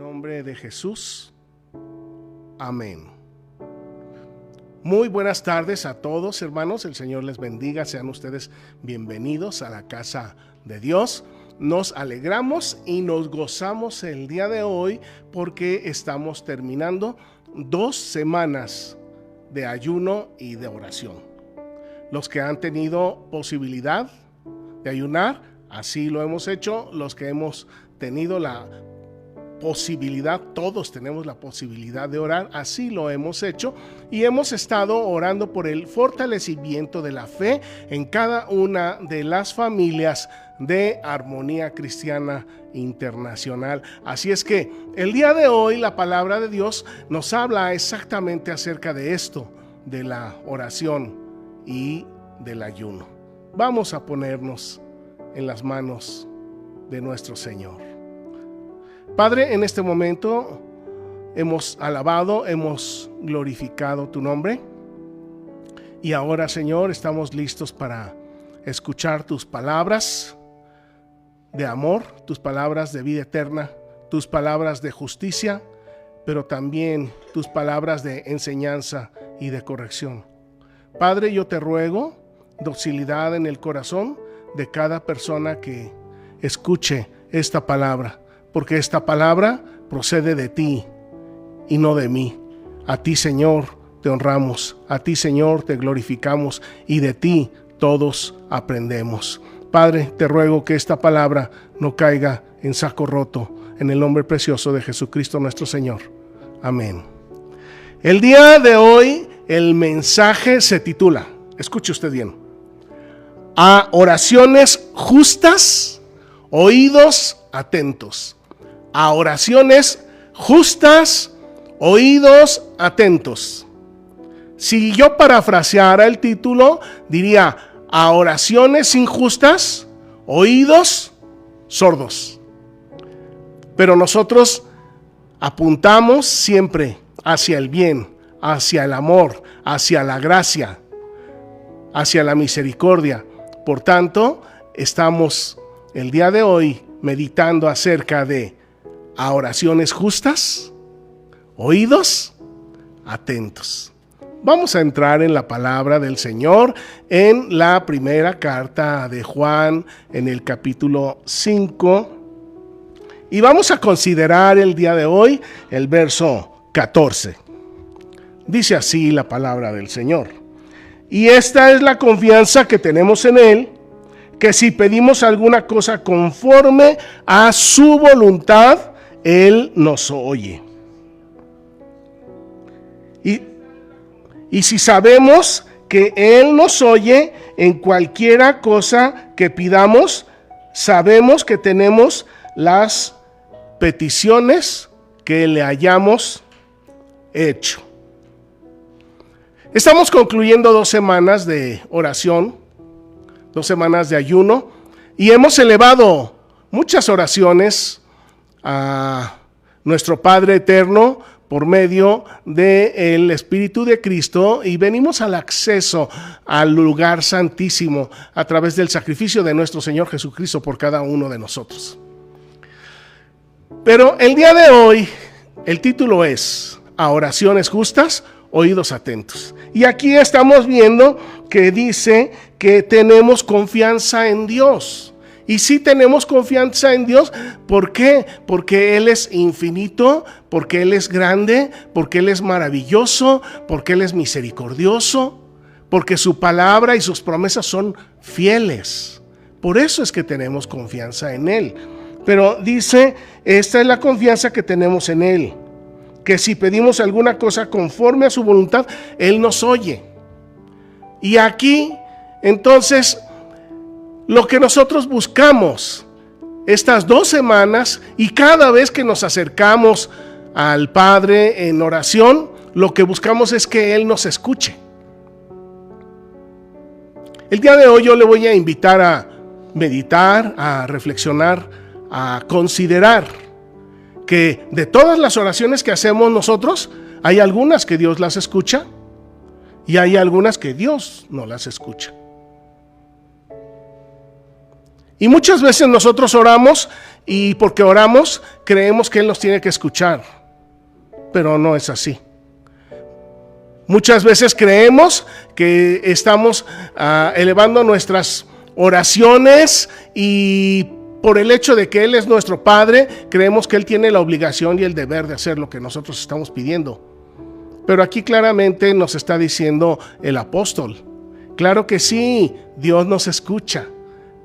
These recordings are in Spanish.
nombre de Jesús. Amén. Muy buenas tardes a todos, hermanos. El Señor les bendiga. Sean ustedes bienvenidos a la casa de Dios. Nos alegramos y nos gozamos el día de hoy porque estamos terminando 2 semanas de ayuno y de oración. Los que han tenido posibilidad de ayunar, así lo hemos hecho. Los que hemos tenido la posibilidad, todos tenemos la posibilidad de orar, así lo hemos hecho, y hemos estado orando por el fortalecimiento de la fe en cada una de las familias de Armonía Cristiana Internacional. Así es que el día de hoy la palabra de Dios nos habla exactamente acerca de esto, de la oración y del ayuno. Vamos a ponernos en las manos de nuestro Señor. Padre, en este momento hemos alabado, hemos glorificado tu nombre, y ahora, Señor, estamos listos para escuchar tus palabras de amor, tus palabras de vida eterna, tus palabras de justicia, pero también tus palabras de enseñanza y de corrección. Padre, yo te ruego docilidad en el corazón de cada persona que escuche esta palabra, porque esta palabra procede de ti y no de mí. A ti, Señor, te honramos, a ti, Señor, te glorificamos, y de ti todos aprendemos. Padre, te ruego que esta palabra no caiga en saco roto, en el nombre precioso de Jesucristo nuestro Señor. Amén. El día de hoy el mensaje se titula, escuche usted bien: a oraciones justas, oídos atentos. A oraciones justas, oídos atentos. Si yo parafraseara el título, diría: a oraciones injustas, oídos sordos. Pero nosotros apuntamos siempre hacia el bien, hacia el amor, hacia la gracia, hacia la misericordia. Por tanto, estamos el día de hoy meditando acerca de a oraciones justas, oídos atentos. Vamos a entrar en la palabra del Señor en la primera carta de Juan, en el capítulo 5, y vamos a considerar el día de hoy el verso 14. Dice así la palabra del Señor: y esta es la confianza que tenemos en Él, que si pedimos alguna cosa conforme a su voluntad, Él nos oye. Y si sabemos que Él nos oye en cualquiera cosa que pidamos, sabemos que tenemos las peticiones que le hayamos hecho. Estamos concluyendo 2 semanas de oración, 2 semanas de ayuno, y hemos elevado muchas oraciones a nuestro Padre eterno por medio del Espíritu de Cristo, y venimos al acceso al lugar santísimo a través del sacrificio de nuestro Señor Jesucristo por cada uno de nosotros. Pero el día de hoy el título es a oraciones justas, oídos atentos. Y aquí estamos viendo que dice que tenemos confianza en Dios. Y sí tenemos confianza en Dios. ¿Por qué? Porque Él es infinito, porque Él es grande, porque Él es maravilloso, porque Él es misericordioso, porque su palabra y sus promesas son fieles. Por eso es que tenemos confianza en Él. Pero dice, esta es la confianza que tenemos en Él, que si pedimos alguna cosa conforme a su voluntad, Él nos oye. Y aquí, entonces, lo que nosotros buscamos estas 2 semanas, y cada vez que nos acercamos al Padre en oración, lo que buscamos es que Él nos escuche. El día de hoy yo le voy a invitar a meditar, a reflexionar, a considerar que de todas las oraciones que hacemos nosotros, hay algunas que Dios las escucha y hay algunas que Dios no las escucha. Y muchas veces nosotros oramos y porque oramos creemos que Él nos tiene que escuchar, pero no es así. Muchas veces creemos que estamos elevando nuestras oraciones y por el hecho de que Él es nuestro Padre, creemos que Él tiene la obligación y el deber de hacer lo que nosotros estamos pidiendo. Pero aquí claramente nos está diciendo el apóstol, claro que sí, Dios nos escucha,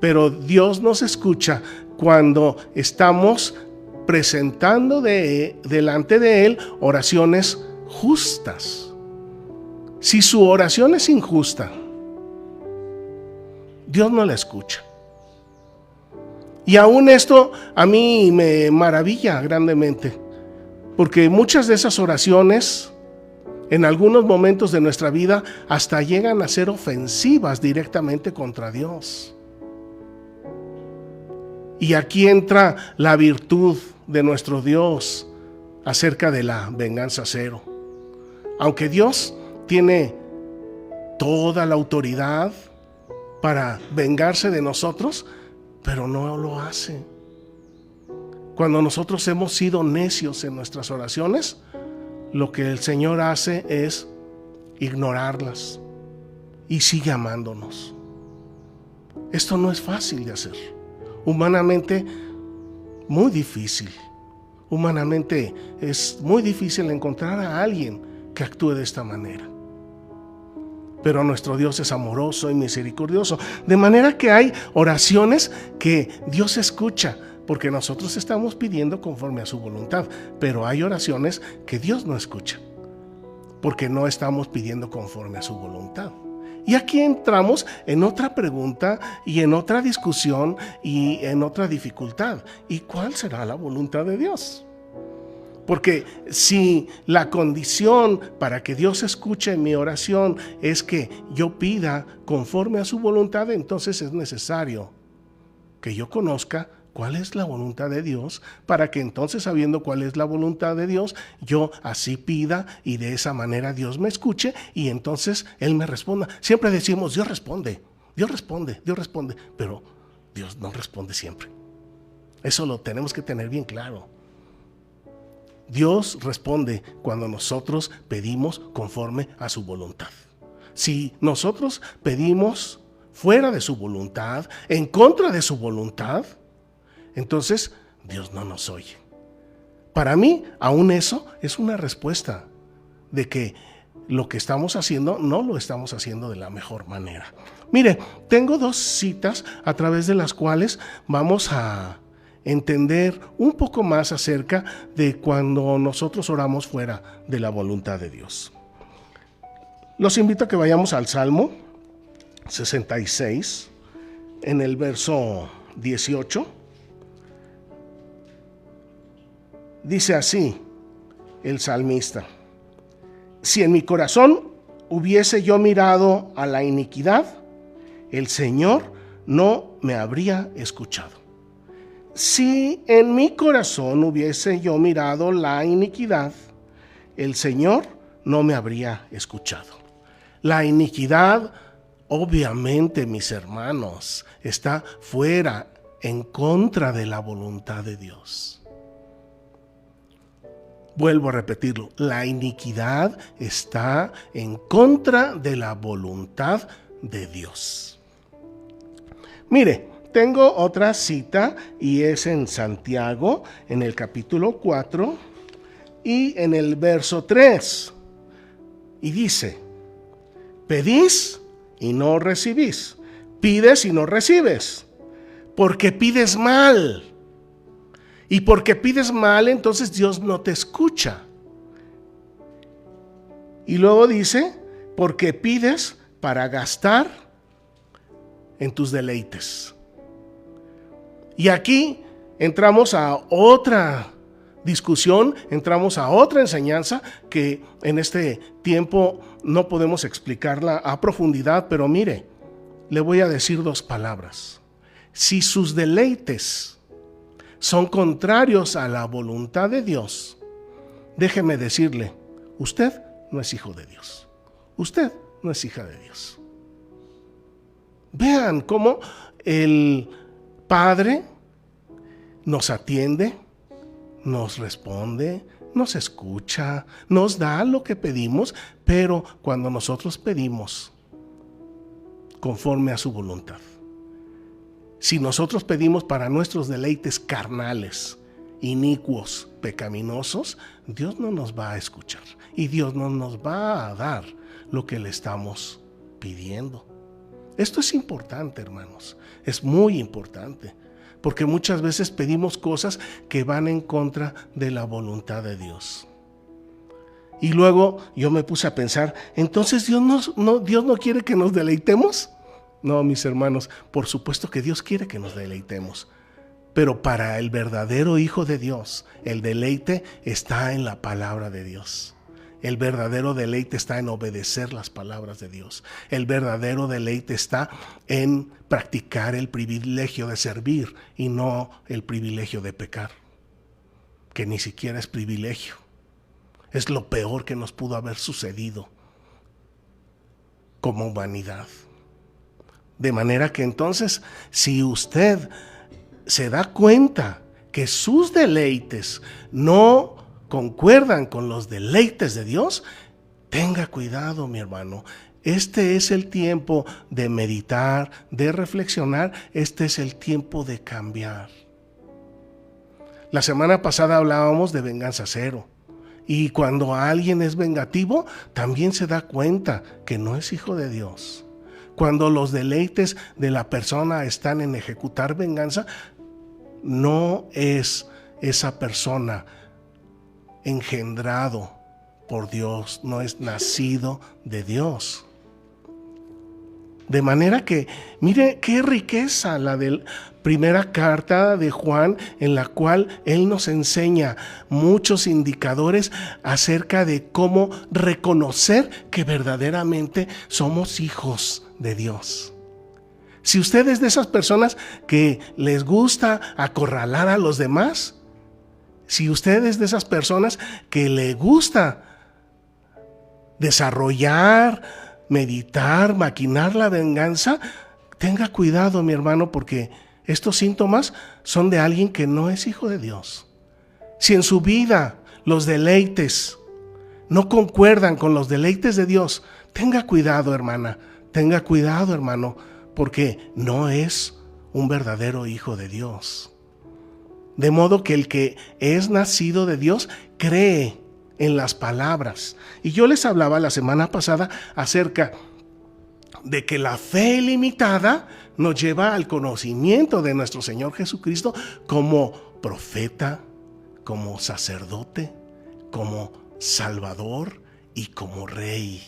pero Dios nos escucha cuando estamos presentando delante de Él oraciones justas. Si su oración es injusta, Dios no la escucha. Y aún esto a mí me maravilla grandemente, porque muchas de esas oraciones, en algunos momentos de nuestra vida, hasta llegan a ser ofensivas directamente contra Dios. Y aquí entra la virtud de nuestro Dios acerca de la venganza cero. Aunque Dios tiene toda la autoridad para vengarse de nosotros, pero no lo hace. Cuando nosotros hemos sido necios en nuestras oraciones, lo que el Señor hace es ignorarlas y sigue amándonos. Esto no es fácil de hacer. Humanamente, muy difícil. Humanamente es muy difícil encontrar a alguien que actúe de esta manera. Pero nuestro Dios es amoroso y misericordioso, de manera que hay oraciones que Dios escucha, porque nosotros estamos pidiendo conforme a su voluntad, pero hay oraciones que Dios no escucha, porque no estamos pidiendo conforme a su voluntad. Y aquí entramos en otra pregunta y en otra discusión y en otra dificultad. ¿Y cuál será la voluntad de Dios? Porque si la condición para que Dios escuche mi oración es que yo pida conforme a su voluntad, entonces es necesario que yo conozca cuál es la voluntad de Dios, para que entonces, sabiendo cuál es la voluntad de Dios, yo así pida y de esa manera Dios me escuche y entonces Él me responda. Siempre decimos, Dios responde, pero Dios no responde siempre. Eso lo tenemos que tener bien claro. Dios responde cuando nosotros pedimos conforme a su voluntad. Si nosotros pedimos fuera de su voluntad, en contra de su voluntad, entonces Dios no nos oye. Para mí, aún eso es una respuesta de que lo que estamos haciendo no lo estamos haciendo de la mejor manera. Mire, tengo dos citas a través de las cuales vamos a entender un poco más acerca de cuando nosotros oramos fuera de la voluntad de Dios. Los invito a que vayamos al Salmo 66, en el verso 18. Dice así el salmista: si en mi corazón hubiese yo mirado a la iniquidad, el Señor no me habría escuchado. Si en mi corazón hubiese yo mirado la iniquidad, el Señor no me habría escuchado. La iniquidad, obviamente, mis hermanos, está fuera, en contra de la voluntad de Dios. Vuelvo a repetirlo, la iniquidad está en contra de la voluntad de Dios. Mire, tengo otra cita y es en Santiago, en el capítulo 4 y en el verso 3. Y dice: pedís y no recibís, pides y no recibes, porque pides mal. Y porque pides mal, entonces Dios no te escucha. Y luego dice: porque pides para gastar en tus deleites. Y aquí entramos a otra discusión, entramos a otra enseñanza que en este tiempo no podemos explicarla a profundidad, pero mire, le voy a decir dos palabras. Si sus deleites son contrarios a la voluntad de Dios, déjeme decirle, usted no es hijo de Dios. Usted no es hija de Dios. Vean cómo el Padre nos atiende, nos responde, nos escucha, nos da lo que pedimos, pero cuando nosotros pedimos conforme a su voluntad. Si nosotros pedimos para nuestros deleites carnales, inicuos, pecaminosos, Dios no nos va a escuchar y Dios no nos va a dar lo que le estamos pidiendo. Esto es importante, hermanos, es muy importante, porque muchas veces pedimos cosas que van en contra de la voluntad de Dios. Y luego yo me puse a pensar, entonces Dios no quiere que nos deleitemos. No, mis hermanos, por supuesto que Dios quiere que nos deleitemos, pero para el verdadero Hijo de Dios, el deleite está en la palabra de Dios. El verdadero deleite está en obedecer las palabras de Dios. El verdadero deleite está en practicar el privilegio de servir y no el privilegio de pecar, que ni siquiera es privilegio. Es lo peor que nos pudo haber sucedido como humanidad. De manera que entonces, si usted se da cuenta que sus deleites no concuerdan con los deleites de Dios, tenga cuidado, mi hermano. Este es el tiempo de meditar, de reflexionar. Este es el tiempo de cambiar. La semana pasada hablábamos de venganza cero. Y cuando alguien es vengativo, también se da cuenta que no es hijo de Dios. Cuando los deleites de la persona están en ejecutar venganza, no es esa persona engendrado por Dios, no es nacido de Dios. De manera que, mire qué riqueza la de primera carta de Juan, en la cual él nos enseña muchos indicadores acerca de cómo reconocer que verdaderamente somos hijos de Dios. Si usted es de esas personas que les gusta acorralar a los demás, si usted es de esas personas que le gusta desarrollar, meditar, maquinar la venganza, tenga cuidado, mi hermano, porque estos síntomas son de alguien que no es hijo de Dios. Si en su vida los deleites no concuerdan con los deleites de Dios, tenga cuidado, hermana, tenga cuidado, hermano, porque no es un verdadero hijo de Dios. De modo que el que es nacido de Dios cree en las palabras. Y yo les hablaba la semana pasada acerca de que la fe ilimitada nos lleva al conocimiento de nuestro Señor Jesucristo como profeta, como sacerdote, como Salvador y como Rey.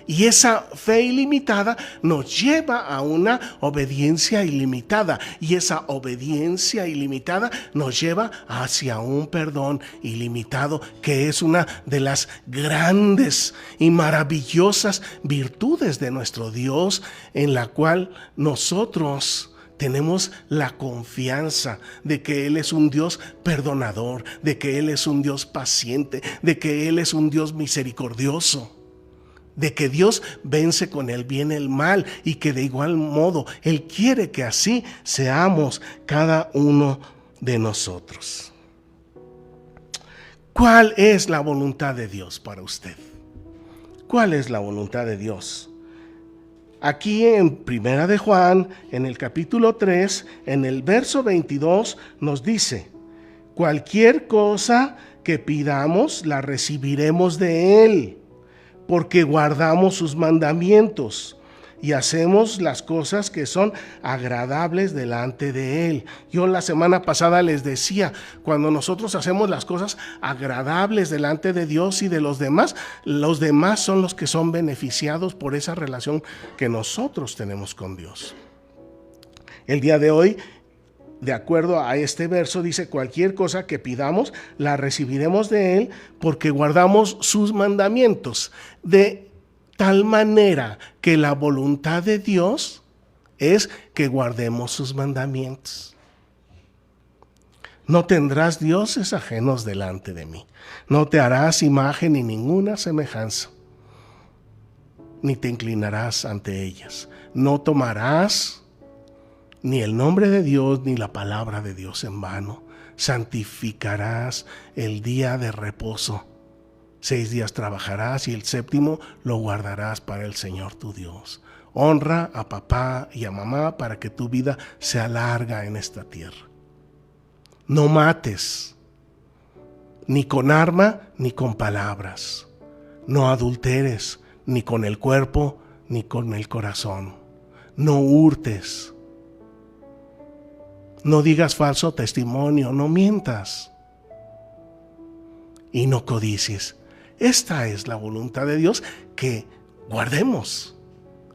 Y esa fe ilimitada nos lleva a una obediencia ilimitada. Y esa obediencia ilimitada nos lleva hacia un perdón ilimitado, que es una de las grandes y maravillosas virtudes de nuestro Dios, en la cual nosotros tenemos la confianza de que Él es un Dios perdonador, de que Él es un Dios paciente, de que Él es un Dios misericordioso, de que Dios vence con el bien el mal y que de igual modo Él quiere que así seamos cada uno de nosotros. ¿Cuál es la voluntad de Dios para usted? ¿Cuál es la voluntad de Dios? Aquí en Primera de Juan, en el capítulo 3, en el verso 22, nos dice: cualquier cosa que pidamos la recibiremos de Él, porque guardamos sus mandamientos y hacemos las cosas que son agradables delante de Él. Yo la semana pasada les decía, cuando nosotros hacemos las cosas agradables delante de Dios y de los demás son los que son beneficiados por esa relación que nosotros tenemos con Dios. El día de hoy, de acuerdo a este verso, dice: cualquier cosa que pidamos la recibiremos de Él, porque guardamos sus mandamientos. De tal manera que la voluntad de Dios es que guardemos sus mandamientos. No tendrás dioses ajenos delante de mí. No te harás imagen ni ninguna semejanza, ni te inclinarás ante ellas. No tomarás ni el nombre de Dios ni la palabra de Dios en vano. Santificarás el día de reposo. 6 días trabajarás y el séptimo lo guardarás para el Señor tu Dios. Honra a papá y a mamá para que tu vida sea larga en esta tierra. No mates, ni con arma ni con palabras. No adulteres, ni con el cuerpo ni con el corazón. No hurtes. No digas falso testimonio, no mientas. Y no codicies. Esta es la voluntad de Dios, que guardemos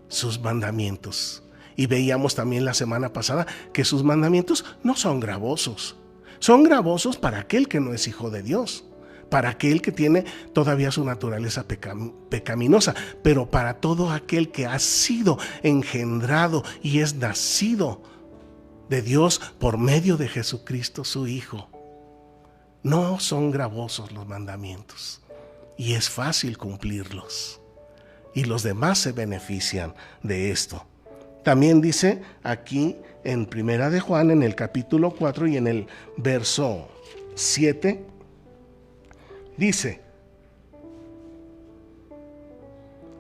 sus mandamientos. Y veíamos también la semana pasada que sus mandamientos no son gravosos. Son gravosos para aquel que no es hijo de Dios, para aquel que tiene todavía su naturaleza pecaminosa, pero para todo aquel que ha sido engendrado y es nacido de Dios por medio de Jesucristo su Hijo. No son gravosos los mandamientos y es fácil cumplirlos, y los demás se benefician de esto. También dice aquí en Primera de Juan, en el capítulo 4 y en el verso 7, dice: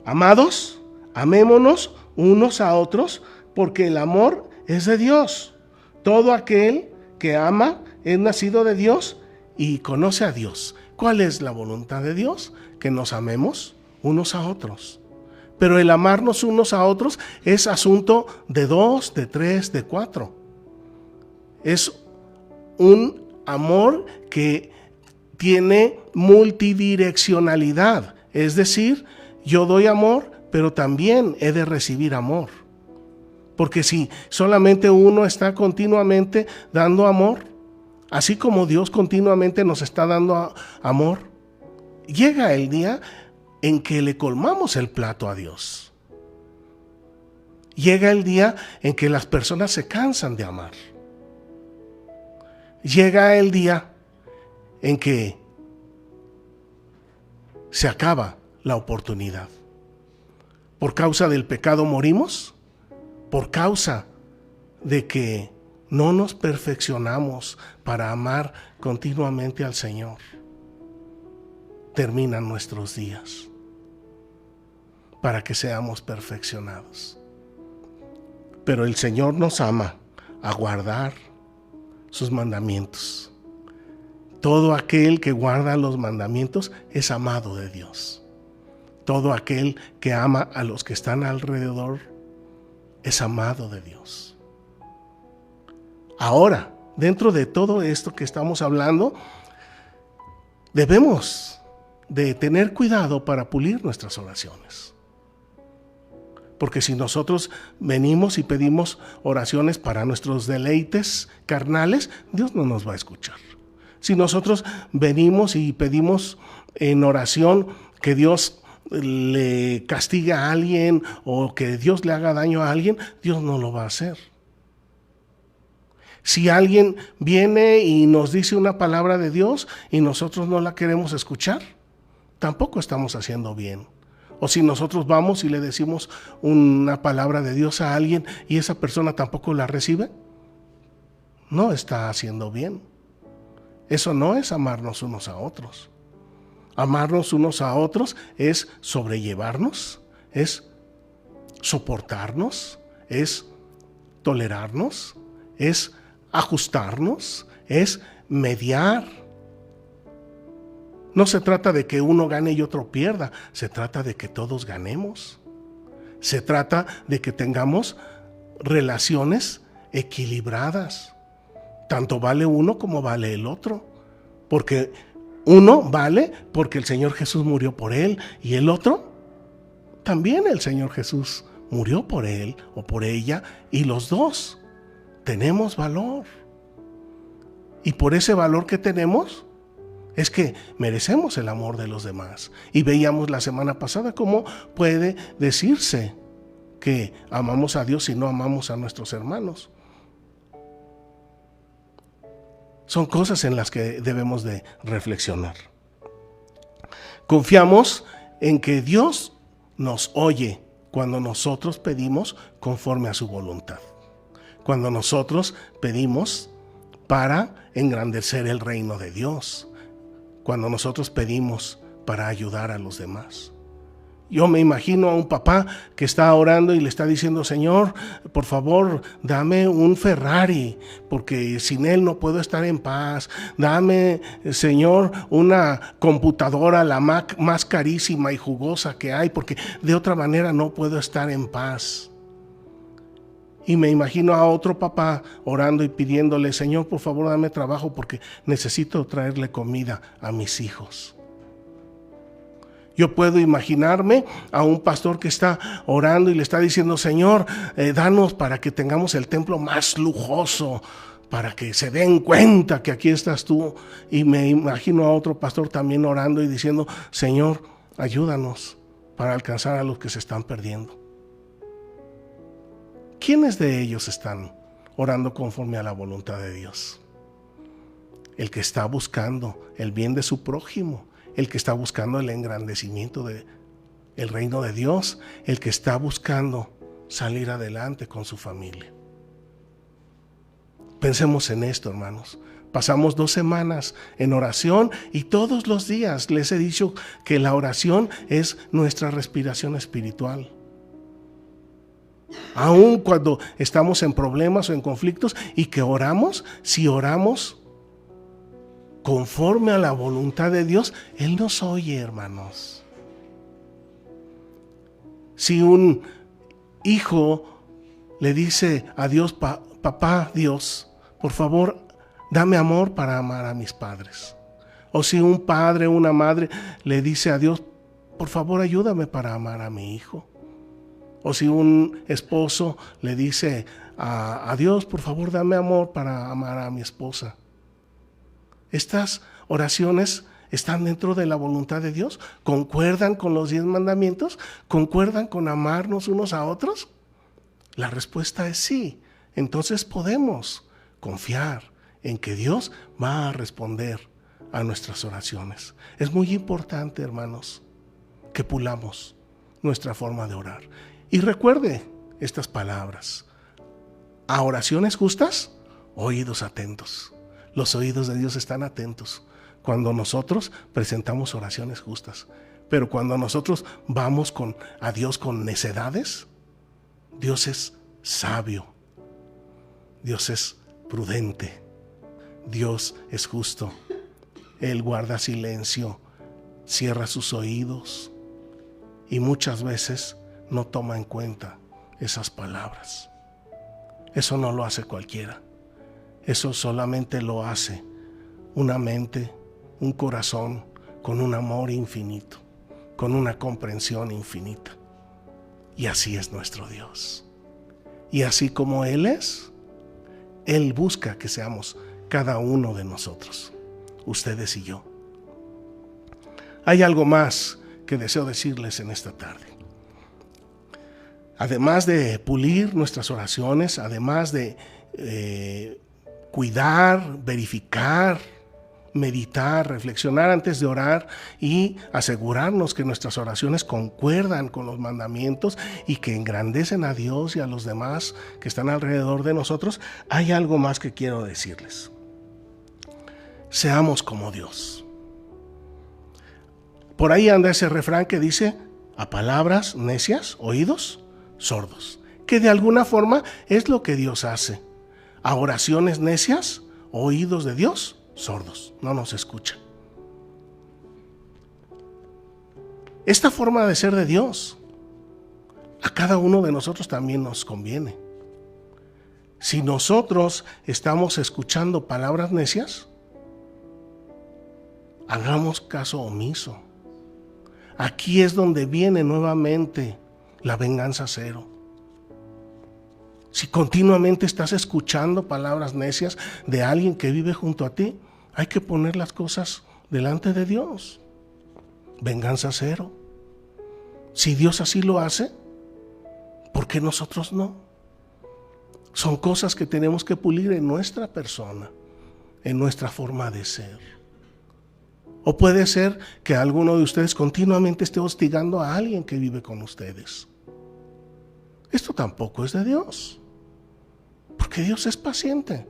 amados, amémonos unos a otros, porque el amor es de Dios. Todo aquel que ama es nacido de Dios y conoce a Dios. ¿Cuál es la voluntad de Dios? Que nos amemos unos a otros. Pero el amarnos unos a otros es asunto de 2, de 3, de 4. Es un amor que tiene multidireccionalidad. Es decir, yo doy amor, pero también he de recibir amor. Porque si solamente uno está continuamente dando amor, así como Dios continuamente nos está dando amor, llega el día en que le colmamos el plato a Dios. Llega el día en que las personas se cansan de amar. Llega el día en que se acaba la oportunidad. Por causa del pecado morimos, por causa de que no nos perfeccionamos para amar continuamente al Señor. Terminan nuestros días para que seamos perfeccionados. Pero el Señor nos ama a guardar sus mandamientos. Todo aquel que guarda los mandamientos es amado de Dios. Todo aquel que ama a los que están alrededor es amado de Dios. Ahora, dentro de todo esto que estamos hablando, debemos de tener cuidado para pulir nuestras oraciones. Porque si nosotros venimos y pedimos oraciones para nuestros deleites carnales, Dios no nos va a escuchar. Si nosotros venimos y pedimos en oración que Dios le castigue a alguien o que Dios le haga daño a alguien, Dios no lo va a hacer. Si alguien viene y nos dice una palabra de Dios y nosotros no la queremos escuchar, tampoco estamos haciendo bien. O si nosotros vamos y le decimos una palabra de Dios a alguien y esa persona tampoco la recibe, no está haciendo bien. Eso no es amarnos unos a otros. Amarnos unos a otros es sobrellevarnos, es soportarnos, es tolerarnos, es ajustarnos, es mediar. No se trata de que uno gane y otro pierda, se trata de que todos ganemos. Se trata de que tengamos relaciones equilibradas. Tanto vale uno como vale el otro. Porque uno vale porque el Señor Jesús murió por él y el otro también el Señor Jesús murió por él o por ella y los dos tenemos valor. Y por ese valor que tenemos es que merecemos el amor de los demás. Y veíamos la semana pasada cómo puede decirse que amamos a Dios y no amamos a nuestros hermanos. Son cosas en las que debemos de reflexionar. Confiamos en que Dios nos oye cuando nosotros pedimos conforme a su voluntad. cuando nosotros pedimos para engrandecer el reino de Dios, cuando nosotros pedimos para ayudar a los demás. Yo me imagino a un papá que está orando y le está diciendo: Señor, por favor, dame un Ferrari, porque sin él no puedo estar en paz. Dame, Señor, una computadora, la Mac más carísima y jugosa que hay, porque de otra manera no puedo estar en paz. Y me imagino a otro papá orando y pidiéndole: Señor, por favor, dame trabajo, porque necesito traerle comida a mis hijos. Yo puedo imaginarme a un pastor que está orando y le está diciendo: Señor, danos para que tengamos el templo más lujoso, para que se den cuenta que aquí estás tú. Y me imagino a otro pastor también orando y diciendo: Señor, ayúdanos para alcanzar a los que se están perdiendo. ¿Quiénes de ellos están orando conforme a la voluntad de Dios? El que está buscando el bien de su prójimo, el que está buscando el engrandecimiento del reino de Dios, el que está buscando salir adelante con su familia. Pensemos en esto, hermanos. Pasamos 2 semanas en oración y todos los días les he dicho que la oración es nuestra respiración espiritual. Aun cuando estamos en problemas o en conflictos y que oramos, si oramos conforme a la voluntad de Dios, Él nos oye, hermanos. Si un hijo le dice a Dios: papá Dios, por favor, dame amor para amar a mis padres. O si un padre o una madre le dice a Dios: por favor, ayúdame para amar a mi hijo. O si un esposo le dice a Dios: por favor, dame amor para amar a mi esposa. Estas oraciones están dentro de la voluntad de Dios, concuerdan con los 10 mandamientos, concuerdan con amarnos unos a otros. La respuesta es sí. Entonces podemos confiar en que Dios va a responder a nuestras oraciones. Es muy importante, hermanos, que pulamos nuestra forma de orar. Y recuerde estas palabras: a oraciones justas, oídos atentos. Los oídos de Dios están atentos cuando nosotros presentamos oraciones justas. Pero cuando nosotros vamos a Dios con necedades, Dios es sabio, Dios es prudente, Dios es justo. Él guarda silencio, cierra sus oídos y muchas veces no toma en cuenta esas palabras. Eso no lo hace cualquiera. Eso solamente lo hace una mente, un corazón con un amor infinito, con una comprensión infinita. Y así es nuestro Dios. Y así como Él es, Él busca que seamos cada uno de nosotros, ustedes y yo. Hay algo más que deseo decirles en esta tarde. Además de pulir nuestras oraciones, además de cuidar, verificar, meditar, reflexionar antes de orar y asegurarnos que nuestras oraciones concuerdan con los mandamientos y que engrandecen a Dios y a los demás que están alrededor de nosotros, hay algo más que quiero decirles. Seamos como Dios. Por ahí anda ese refrán que dice: a palabras necias, oídos sordos, que de alguna forma es lo que Dios hace. A oraciones necias, oídos de Dios sordos, no nos escuchan. Esta forma de ser de Dios a cada uno de nosotros también nos conviene. Si nosotros estamos escuchando palabras necias, hagamos caso omiso. Aquí es donde viene nuevamente la venganza cero. Si continuamente estás escuchando palabras necias de alguien que vive junto a ti, hay que poner las cosas delante de Dios. Venganza cero. Si Dios así lo hace, ¿por qué nosotros no? Son cosas que tenemos que pulir en nuestra persona, en nuestra forma de ser. O puede ser que alguno de ustedes continuamente esté hostigando a alguien que vive con ustedes. Esto tampoco es de Dios. porque Dios es paciente.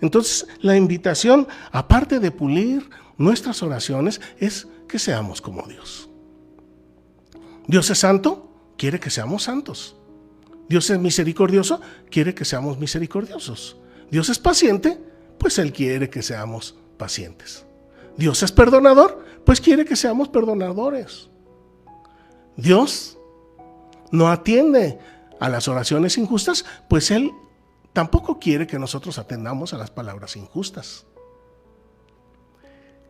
Entonces, la invitación, aparte de pulir nuestras oraciones, es que seamos como Dios. Dios es santo, quiere que seamos santos. Dios es misericordioso, quiere que seamos misericordiosos. Dios es paciente, pues Él quiere que seamos pacientes. Dios es perdonador, pues quiere que seamos perdonadores. Dios no atiende a las oraciones injustas, pues Él tampoco quiere que nosotros atendamos a las palabras injustas.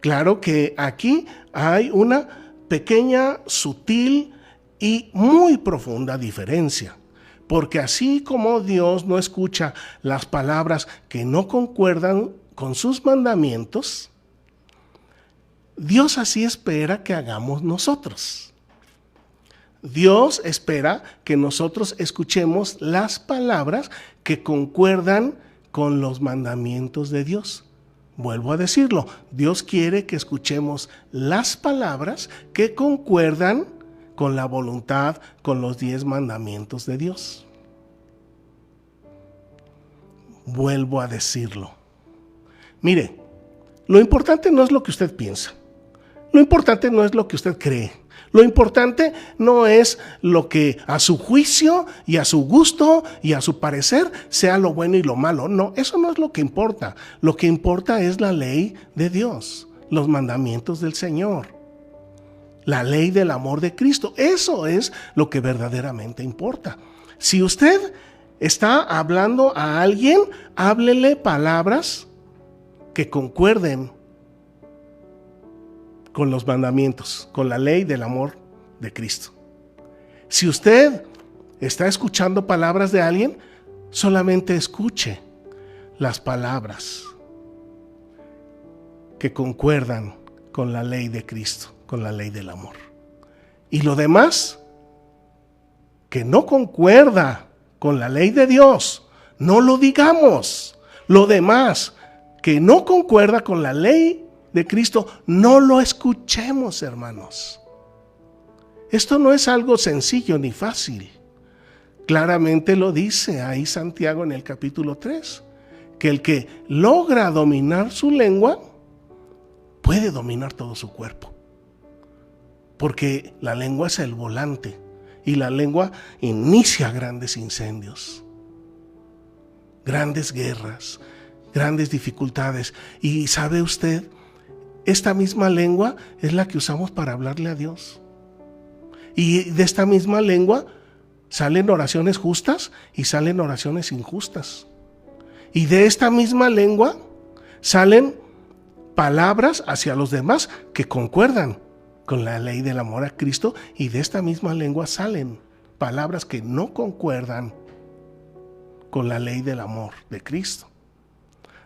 Claro que aquí hay una pequeña, sutil y muy profunda diferencia, porque así como Dios no escucha las palabras que no concuerdan con sus mandamientos, Dios así espera que hagamos nosotros. Dios espera que nosotros escuchemos las palabras que concuerdan con los mandamientos de Dios. Vuelvo a decirlo, Dios quiere que escuchemos las palabras que concuerdan con la voluntad, con los 10 mandamientos de Dios. Vuelvo a decirlo. Mire, lo importante no es lo que usted piensa. Lo importante no es lo que usted cree. Lo importante no es lo que a su juicio y a su gusto y a su parecer sea lo bueno y lo malo. No, eso no es lo que importa. Lo que importa es la ley de Dios, los mandamientos del Señor, la ley del amor de Cristo. Eso es lo que verdaderamente importa. Si usted está hablando a alguien, háblele palabras que concuerden con los mandamientos, con la ley del amor de Cristo. Si usted está escuchando palabras de alguien, solamente escuche las palabras que concuerdan con la ley de Cristo, con la ley del amor. Y lo demás, que no concuerda con la ley de Dios, no lo digamos. Lo demás, que no concuerda con la ley de Cristo, no lo escuchemos, hermanos. Esto no es algo sencillo ni fácil. Claramente lo dice ahí Santiago en el capítulo 3, que el que logra dominar su lengua puede dominar todo su cuerpo, porque la lengua es el volante y la lengua inicia grandes incendios, grandes guerras, grandes dificultades. Y ¿sabe usted? Esta misma lengua es la que usamos para hablarle a Dios. Y de esta misma lengua salen oraciones justas y salen oraciones injustas. Y de esta misma lengua salen palabras hacia los demás que concuerdan con la ley del amor a Cristo. Y de esta misma lengua salen palabras que no concuerdan con la ley del amor de Cristo.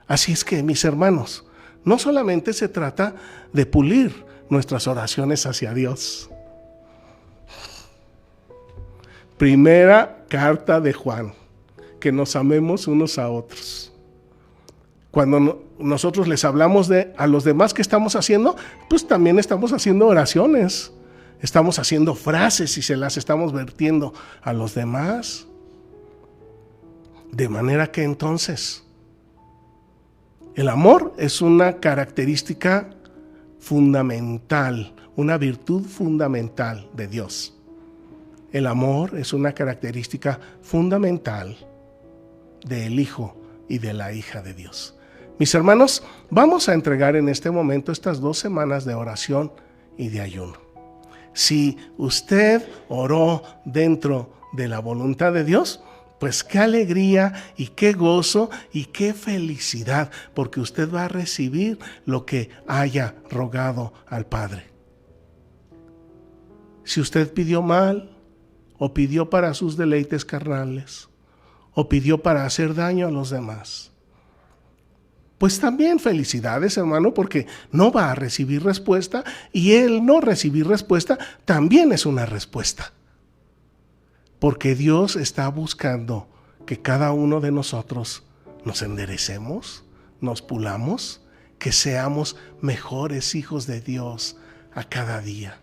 Así es que, mis hermanos, no solamente se trata de pulir nuestras oraciones hacia Dios. Primera carta de Juan, que nos amemos unos a otros. Cuando nosotros les hablamos a los demás que estamos haciendo, pues también estamos haciendo oraciones. Estamos haciendo frases y se las estamos vertiendo a los demás. De manera que entonces, el amor es una característica fundamental, una virtud fundamental de Dios. El amor es una característica fundamental del Hijo y de la hija de Dios. Mis hermanos, vamos a entregar en este momento estas 2 semanas de oración y de ayuno. Si usted oró dentro de la voluntad de Dios, pues qué alegría y qué gozo y qué felicidad, porque usted va a recibir lo que haya rogado al Padre. Si usted pidió mal, o pidió para sus deleites carnales, o pidió para hacer daño a los demás, pues también felicidades, hermano, porque no va a recibir respuesta, y el no recibir respuesta también es una respuesta. Porque Dios está buscando que cada uno de nosotros nos enderecemos, nos pulamos, que seamos mejores hijos de Dios a cada día.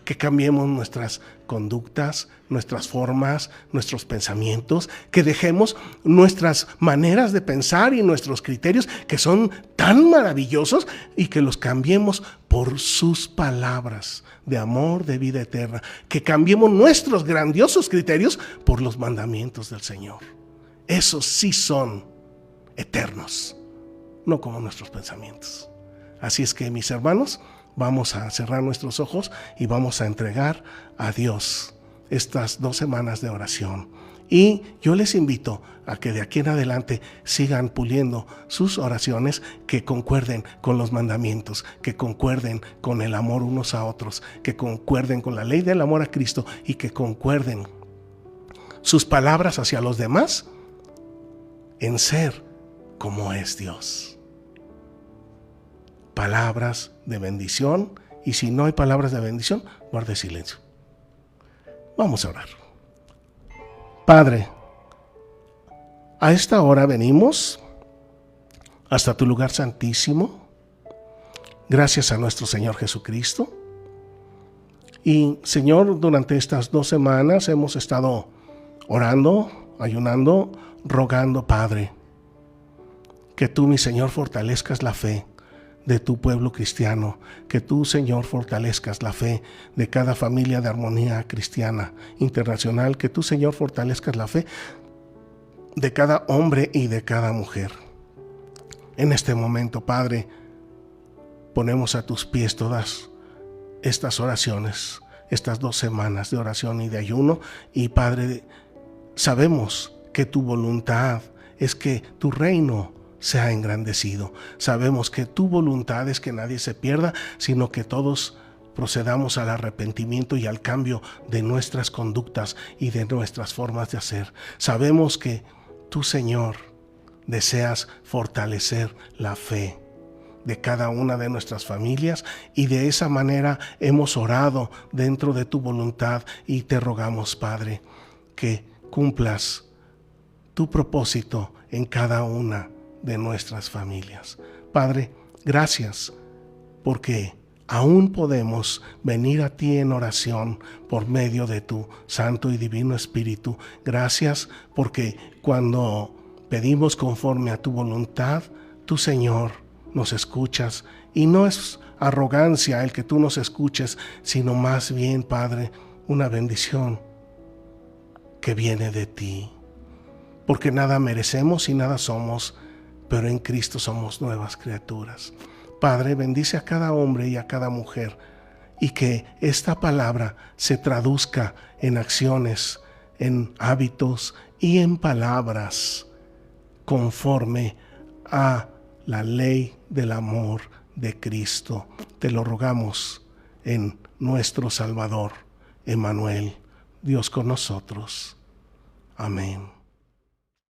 que cambiemos nuestras conductas, nuestras formas, nuestros pensamientos, que dejemos nuestras maneras de pensar y nuestros criterios que son tan maravillosos y que los cambiemos por sus palabras de amor, de vida eterna, que cambiemos nuestros grandiosos criterios por los mandamientos del Señor. Esos sí son eternos, no como nuestros pensamientos. Así es que, mis hermanos, vamos a cerrar nuestros ojos y vamos a entregar a Dios estas 2 semanas de oración. Y yo les invito a que de aquí en adelante sigan puliendo sus oraciones, que concuerden con los mandamientos, que concuerden con el amor unos a otros, que concuerden con la ley del amor a Cristo y que concuerden sus palabras hacia los demás en ser como es Dios. Palabras de bendición, y si no hay palabras de bendición, guarde silencio. Vamos a orar. Padre, a esta hora venimos hasta tu lugar santísimo, gracias a nuestro Señor Jesucristo. Y Señor, durante estas 2 semanas hemos estado orando, ayunando, rogando, Padre, que tú, mi Señor, fortalezcas la fe de tu pueblo cristiano, que tú, Señor, fortalezcas la fe de cada familia de Armonía Cristiana Internacional, que tú, Señor, fortalezcas la fe de cada hombre y de cada mujer. En este momento, Padre, ponemos a tus pies todas estas oraciones, estas 2 semanas de oración y de ayuno, y Padre, sabemos que tu voluntad es que tu reino sea engrandecido. Sabemos que tu voluntad es que nadie se pierda, sino que todos procedamos al arrepentimiento y al cambio de nuestras conductas y de nuestras formas de hacer. Sabemos que tú, Señor, deseas fortalecer la fe de cada una de nuestras familias, y de esa manera hemos orado dentro de tu voluntad, y te rogamos, Padre, que cumplas tu propósito en cada una de nuestras familias. Padre, gracias porque aún podemos venir a ti en oración por medio de tu Santo y Divino Espíritu. Gracias porque cuando pedimos conforme a tu voluntad, tú, Señor, nos escuchas, y no es arrogancia el que tú nos escuches, sino más bien, Padre, una bendición que viene de ti, porque nada merecemos y nada somos, pero en Cristo somos nuevas criaturas. Padre, bendice a cada hombre y a cada mujer, y que esta palabra se traduzca en acciones, en hábitos y en palabras conforme a la ley del amor de Cristo. Te lo rogamos en nuestro Salvador, Emmanuel, Dios con nosotros. Amén.